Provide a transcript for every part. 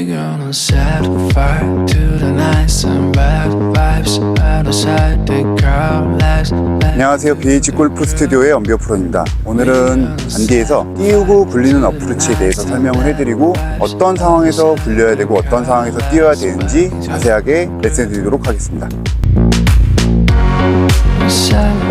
gonna set fire to the nights and bad vibes out outside the crowd. 안녕하세요. BH 골프 스튜디오의 엄비어 프로입니다. 오늘은 잔디에서 띄우고 굴리는 어프로치에 대해서 설명을 해드리고 어떤 상황에서 굴려야 되고 어떤 상황에서 띄워야 되는지 자세하게 레슨 드리도록 하겠습니다.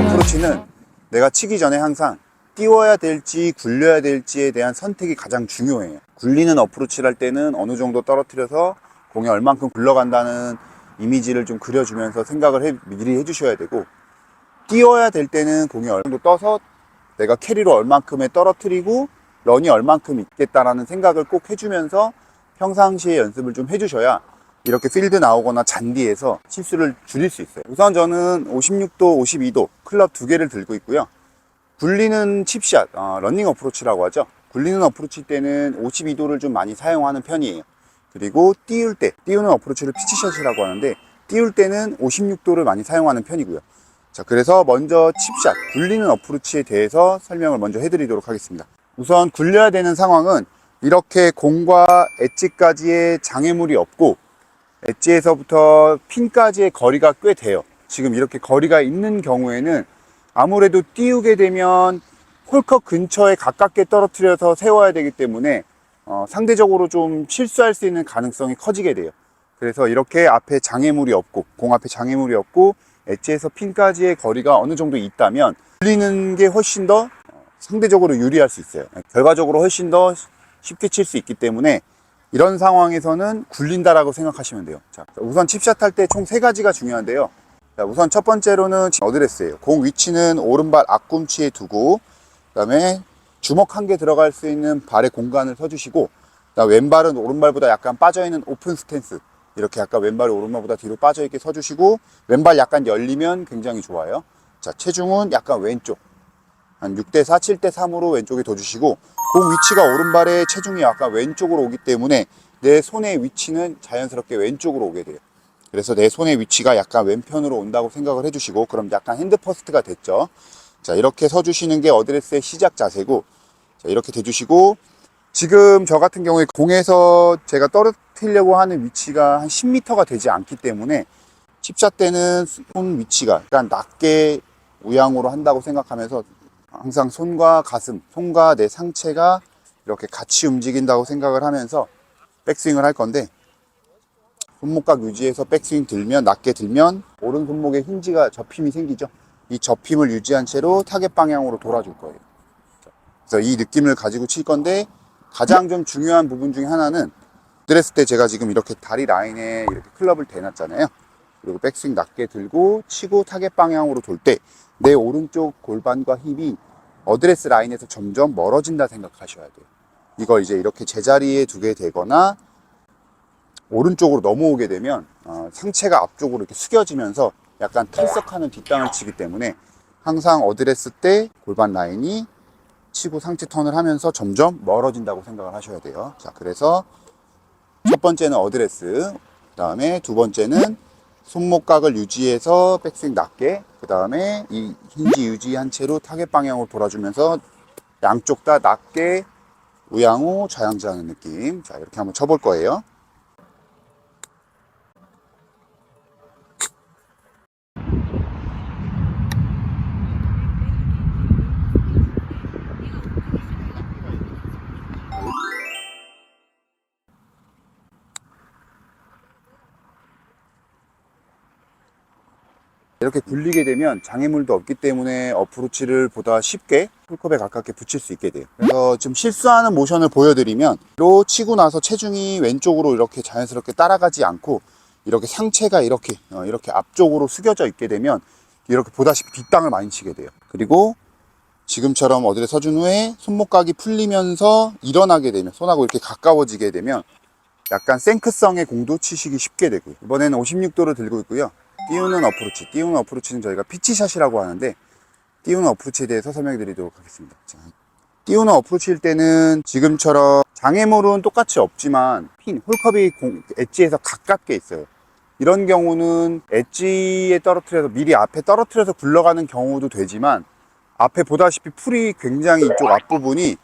어프로치는 내가 치기 전에 항상 띄워야 될지 굴려야 될지에 대한 선택이 가장 중요해요. 굴리는 어프로치를 할 때는 어느 정도 떨어뜨려서 공이 얼만큼 굴러간다는 이미지를 좀 그려주면서 생각을 미리 해주셔야 되고, 띄워야 될 때는 공이 어느 정도 떠서 내가 캐리로 얼만큼에 떨어뜨리고 런이 얼만큼 있겠다라는 생각을 꼭 해주면서 평상시에 연습을 좀 해주셔야 이렇게 필드 나오거나 잔디에서 실수를 줄일 수 있어요. 우선 저는 56도, 52도 클럽 두 개를 들고 있고요. 굴리는 칩샷, 러닝 어프로치라고 하죠. 굴리는 어프로치 때는 52도를 좀 많이 사용하는 편이에요. 그리고 띄우는 어프로치를 피치샷이라고 하는데, 띄울 때는 56도를 많이 사용하는 편이고요. 자, 그래서 먼저 칩샷, 굴리는 어프로치에 대해서 설명을 먼저 해드리도록 하겠습니다. 우선 굴려야 되는 상황은 이렇게 공과 엣지까지의 장애물이 없고 엣지에서부터 핀까지의 거리가 꽤 돼요. 지금 이렇게 거리가 있는 경우에는 아무래도 띄우게 되면 홀컵 근처에 가깝게 떨어뜨려서 세워야 되기 때문에 상대적으로 좀 실수할 수 있는 가능성이 커지게 돼요. 그래서 이렇게 앞에 장애물이 없고, 공 앞에 장애물이 없고 엣지에서 핀까지의 거리가 어느 정도 있다면 굴리는 게 훨씬 더 상대적으로 유리할 수 있어요. 결과적으로 훨씬 더 쉽게 칠 수 있기 때문에 이런 상황에서는 굴린다라고 생각하시면 돼요. 자, 우선 칩샷 할 때 총 3가지가 중요한데요. 자, 우선 첫 번째로는 어드레스예요. 공 위치는 오른발 앞꿈치에 두고, 그 다음에 주먹 한 개 들어갈 수 있는 발의 공간을 서주시고, 그다음 왼발은 오른발보다 약간 빠져있는 오픈 스탠스, 이렇게 약간 왼발이 오른발보다 뒤로 빠져있게 서주시고, 왼발 약간 열리면 굉장히 좋아요. 자, 체중은 약간 왼쪽, 한 6대4, 7대3으로 왼쪽에 둬주시고, 공 위치가 오른발에 체중이 약간 왼쪽으로 오기 때문에 내 손의 위치는 자연스럽게 왼쪽으로 오게 돼요. 그래서 내 손의 위치가 약간 왼편으로 온다고 생각을 해주시고, 그럼 약간 핸드 퍼스트가 됐죠. 자, 이렇게 서주시는 게 어드레스의 시작 자세고, 자, 이렇게 대주시고, 지금 저 같은 경우에 공에서 제가 떨어뜨리려고 하는 위치가 한 10m가 되지 않기 때문에 칩샷 때는 손 위치가 약간 낮게 우양으로 한다고 생각하면서 항상 손과 가슴, 손과 내 상체가 이렇게 같이 움직인다고 생각을 하면서 백스윙을 할 건데, 손목각 유지해서 백스윙 들면, 낮게 들면 오른 손목에 힌지가 접힘이 생기죠. 이 접힘을 유지한 채로 타겟 방향으로 돌아줄 거예요. 그래서 이 느낌을 가지고 칠 건데, 가장 좀 중요한 부분 중에 하나는 드레스 때 제가 지금 이렇게 다리 라인에 이렇게 클럽을 대놨잖아요. 그리고 백스윙 낮게 들고 치고 타겟 방향으로 돌 때 내 오른쪽 골반과 힙이 어드레스 라인에서 점점 멀어진다 생각하셔야 돼요. 이걸 이제 이렇게 제자리에 두게 되거나 오른쪽으로 넘어오게 되면 상체가 앞쪽으로 이렇게 숙여지면서 약간 탈석하는 뒷땅을 치기 때문에 항상 어드레스 때 골반 라인이 치고 상체 턴을 하면서 점점 멀어진다고 생각을 하셔야 돼요. 자, 그래서 첫 번째는 어드레스, 그 다음에 두 번째는 손목각을 유지해서 백스윙 낮게, 그 다음에 이 힌지 유지한 채로 타겟 방향으로 돌아주면서 양쪽 다 낮게 우양우 좌양자하는 느낌. 자, 이렇게 한번 쳐볼 거예요. 이렇게 굴리게 되면 장애물도 없기 때문에 어프로치를 보다 쉽게 홀컵에 가깝게 붙일 수 있게 돼요. 그래서 지금 실수하는 모션을 보여드리면, 로 치고 나서 체중이 왼쪽으로 이렇게 자연스럽게 따라가지 않고 이렇게 상체가 이렇게 앞쪽으로 숙여져 있게 되면 이렇게 보다시피 뒷땅을 많이 치게 돼요. 그리고 지금처럼 어디에 서준 후에 손목각이 풀리면서 일어나게 되면, 손하고 이렇게 가까워지게 되면 약간 생크성의 공도 치시기 쉽게 되고요. 이번에는 56도를 들고 있고요. 띄우는 어프로치는 저희가 피치샷이라고 하는데, 띄우는 어프로치에 대해서 설명해 드리도록 하겠습니다. 자, 띄우는 어프로치일 때는 지금처럼 장애물은 똑같이 없지만 홀컵이 엣지에서 가깝게 있어요. 이런 경우는 엣지에 떨어뜨려서 미리 앞에 떨어뜨려서 굴러가는 경우도 되지만, 앞에 보다시피 풀이 굉장히 이쪽 앞부분이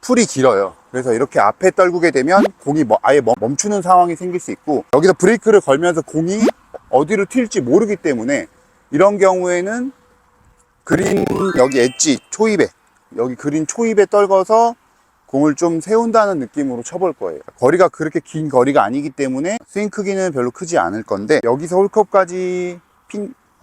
풀이 길어요. 그래서 이렇게 앞에 떨구게 되면 공이 아예 멈추는 상황이 생길 수 있고, 여기서 브레이크를 걸면서 공이 어디로 튈지 모르기 때문에 이런 경우에는 그린 여기 엣지 초입에, 여기 그린 초입에 떨궈서 공을 좀 세운다는 느낌으로 쳐볼 거예요. 거리가 그렇게 긴 거리가 아니기 때문에 스윙 크기는 별로 크지 않을 건데, 여기서 홀컵까지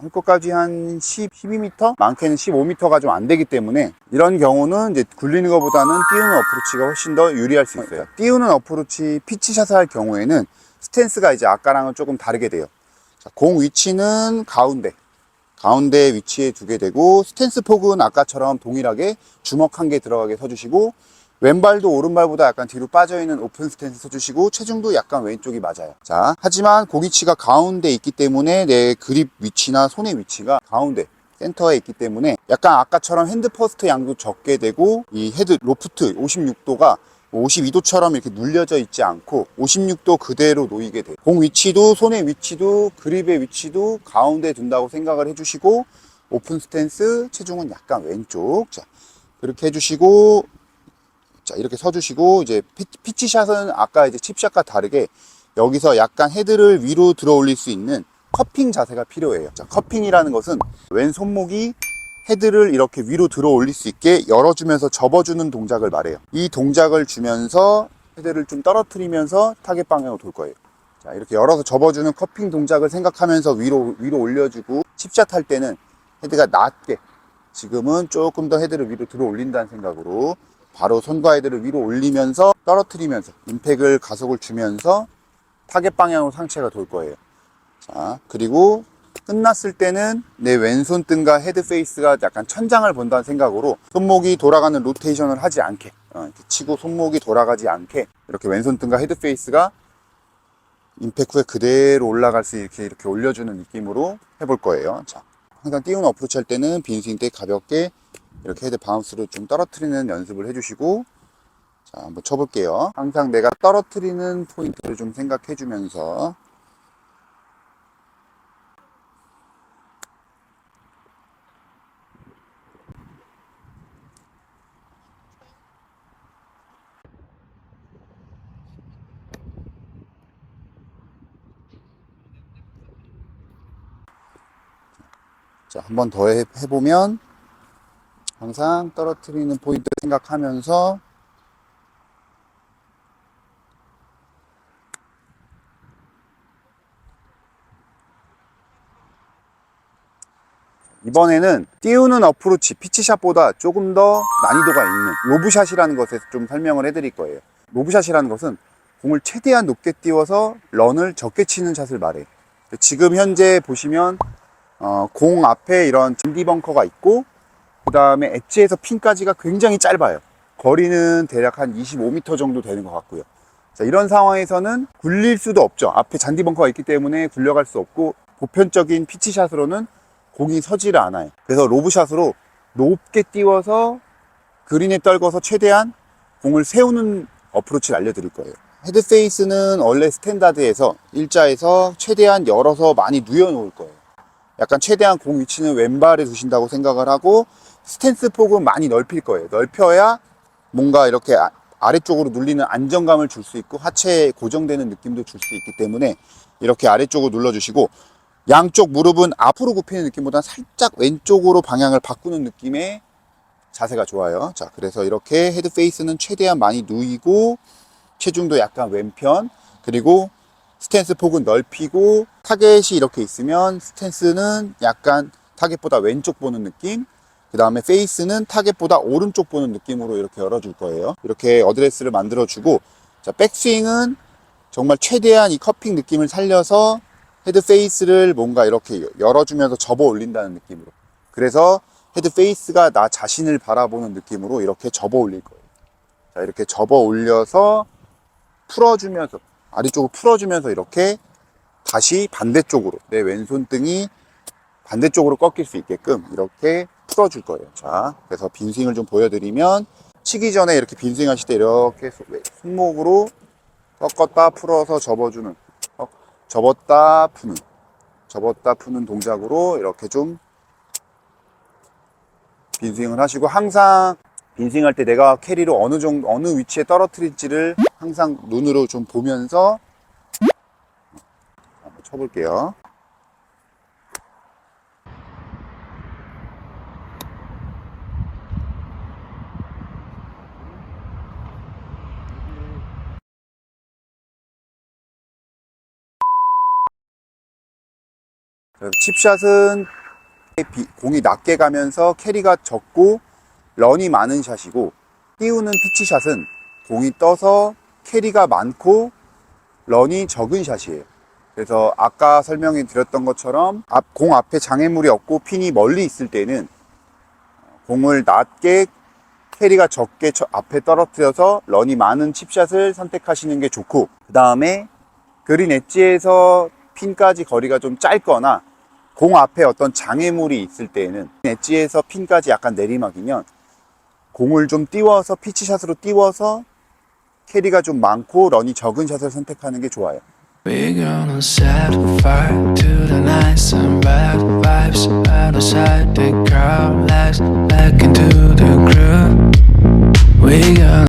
홀컵까지 한 12m? 많게는 15m가 좀 안 되기 때문에 이런 경우는 이제 굴리는 것보다는 띄우는 어프로치가 훨씬 더 유리할 수 있어요. 띄우는 어프로치 피치샷을 할 경우에는 스탠스가 이제 아까랑은 조금 다르게 돼요. 자, 공 위치는 가운데 위치에 두게 되고, 스탠스 폭은 아까처럼 동일하게 주먹 한 개 들어가게 서주시고, 왼발도 오른발보다 약간 뒤로 빠져있는 오픈 스탠스 서주시고, 체중도 약간 왼쪽이 맞아요. 자, 하지만 공 위치가 가운데 있기 때문에 내 그립 위치나 손의 위치가 가운데 센터에 있기 때문에 약간 아까처럼 핸드 퍼스트 양도 적게 되고, 이 헤드 로프트 56도가 52도처럼 이렇게 눌려져 있지 않고 56도 그대로 놓이게 돼요. 공 위치도 손의 위치도 그립의 위치도 가운데 둔다고 생각을 해주시고, 오픈 스탠스, 체중은 약간 왼쪽. 자, 그렇게 해주시고, 자, 이렇게 서주시고, 이제 피치샷은 아까 이제 칩샷과 다르게 여기서 약간 헤드를 위로 들어 올릴 수 있는 커핑 자세가 필요해요. 자, 커핑이라는 것은 왼손목이 헤드를 이렇게 위로 들어 올릴 수 있게 열어주면서 접어주는 동작을 말해요. 이 동작을 주면서 헤드를 좀 떨어뜨리면서 타겟 방향으로 돌 거예요. 자, 이렇게 열어서 접어주는 커핑 동작을 생각하면서 위로 올려주고, 칩샷 할 때는 헤드가 낮게, 지금은 조금 더 헤드를 위로 들어 올린다는 생각으로 바로 손과 헤드를 위로 올리면서 떨어뜨리면서 임팩을 가속을 주면서 타겟 방향으로 상체가 돌 거예요. 자, 그리고 끝났을 때는 내 왼손 등과 헤드 페이스가 약간 천장을 본다는 생각으로 손목이 돌아가는 로테이션을 하지 않게, 이렇게 치고 손목이 돌아가지 않게 이렇게 왼손 등과 헤드 페이스가 임팩 후에 그대로 올라갈 수 있게 이렇게 올려주는 느낌으로 해볼 거예요. 자, 항상 띄우는 어프로치 할 때는 빈스윙 때 가볍게 이렇게 헤드 바운스를 좀 떨어뜨리는 연습을 해주시고, 자, 한번 쳐볼게요. 항상 내가 떨어뜨리는 포인트를 좀 생각해 주면서, 자, 한 번 더 해보면 항상 떨어뜨리는 포인트 생각하면서, 이번에는 띄우는 어프로치 피치샷보다 조금 더 난이도가 있는 로브샷이라는 것에 좀 설명을 해드릴 거예요. 로브샷이라는 것은 공을 최대한 높게 띄워서 런을 적게 치는 샷을 말해요. 지금 현재 보시면 공 앞에 이런 잔디 벙커가 있고, 그 다음에 엣지에서 핀까지가 굉장히 짧아요. 거리는 대략 한 25m 정도 되는 것 같고요. 자, 이런 상황에서는 굴릴 수도 없죠. 앞에 잔디 벙커가 있기 때문에 굴려갈 수 없고, 보편적인 피치샷으로는 공이 서지를 않아요. 그래서 로브샷으로 높게 띄워서 그린에 떨궈서 최대한 공을 세우는 어프로치를 알려드릴 거예요. 헤드 페이스는 원래 스탠다드에서 일자에서 최대한 열어서 많이 누워 놓을 거예요. 약간 최대한 공 위치는 왼발에 두신다고 생각을 하고, 스탠스 폭은 많이 넓힐 거예요. 넓혀야 뭔가 이렇게 아래쪽으로 눌리는 안정감을 줄 수 있고, 하체에 고정되는 느낌도 줄 수 있기 때문에 이렇게 아래쪽으로 눌러주시고, 양쪽 무릎은 앞으로 굽히는 느낌보다 살짝 왼쪽으로 방향을 바꾸는 느낌의 자세가 좋아요. 자, 그래서 이렇게 헤드 페이스는 최대한 많이 누이고, 체중도 약간 왼편, 그리고 스탠스 폭은 넓히고, 타겟이 이렇게 있으면 스탠스는 약간 타겟보다 왼쪽 보는 느낌, 그 다음에 페이스는 타겟보다 오른쪽 보는 느낌으로 이렇게 열어줄 거예요. 이렇게 어드레스를 만들어주고, 자, 백스윙은 정말 최대한 이 커핑 느낌을 살려서 헤드 페이스를 뭔가 이렇게 열어주면서 접어 올린다는 느낌으로, 그래서 헤드 페이스가 나 자신을 바라보는 느낌으로 이렇게 접어 올릴 거예요. 자, 이렇게 접어 올려서 풀어주면서, 아래쪽으로 풀어주면서 이렇게 다시 반대쪽으로, 내 왼손등이 반대쪽으로 꺾일 수 있게끔 이렇게 풀어줄 거예요. 자, 그래서 빈스윙을 좀 보여드리면, 치기 전에 이렇게 빈스윙 하실 때 이렇게 손목으로 꺾었다 풀어서 접어주는, 접었다 푸는 동작으로 이렇게 좀 빈스윙을 하시고, 항상 인스윙할 때 내가 캐리를 어느 위치에 떨어뜨릴지를 항상 눈으로 좀 보면서 한번 쳐볼게요. 그래서 칩샷은 공이 낮게 가면서 캐리가 적고 런이 많은 샷이고, 띄우는 피치샷은 공이 떠서 캐리가 많고 런이 적은 샷이에요. 그래서 아까 설명해 드렸던 것처럼 공 앞에 장애물이 없고 핀이 멀리 있을 때는 공을 낮게 캐리가 적게 앞에 떨어뜨려서 런이 많은 칩샷을 선택하시는 게 좋고, 그 다음에 그린 엣지에서 핀까지 거리가 좀 짧거나 공 앞에 어떤 장애물이 있을 때에는 엣지에서 핀까지 약간 내리막이면 공을 좀 띄워서 피치샷으로 띄워서 캐리가 좀 많고 런이 적은 샷을 선택하는 게 좋아요. We're gonna set fire to the night. Some bad vibes outside the crowd. Let's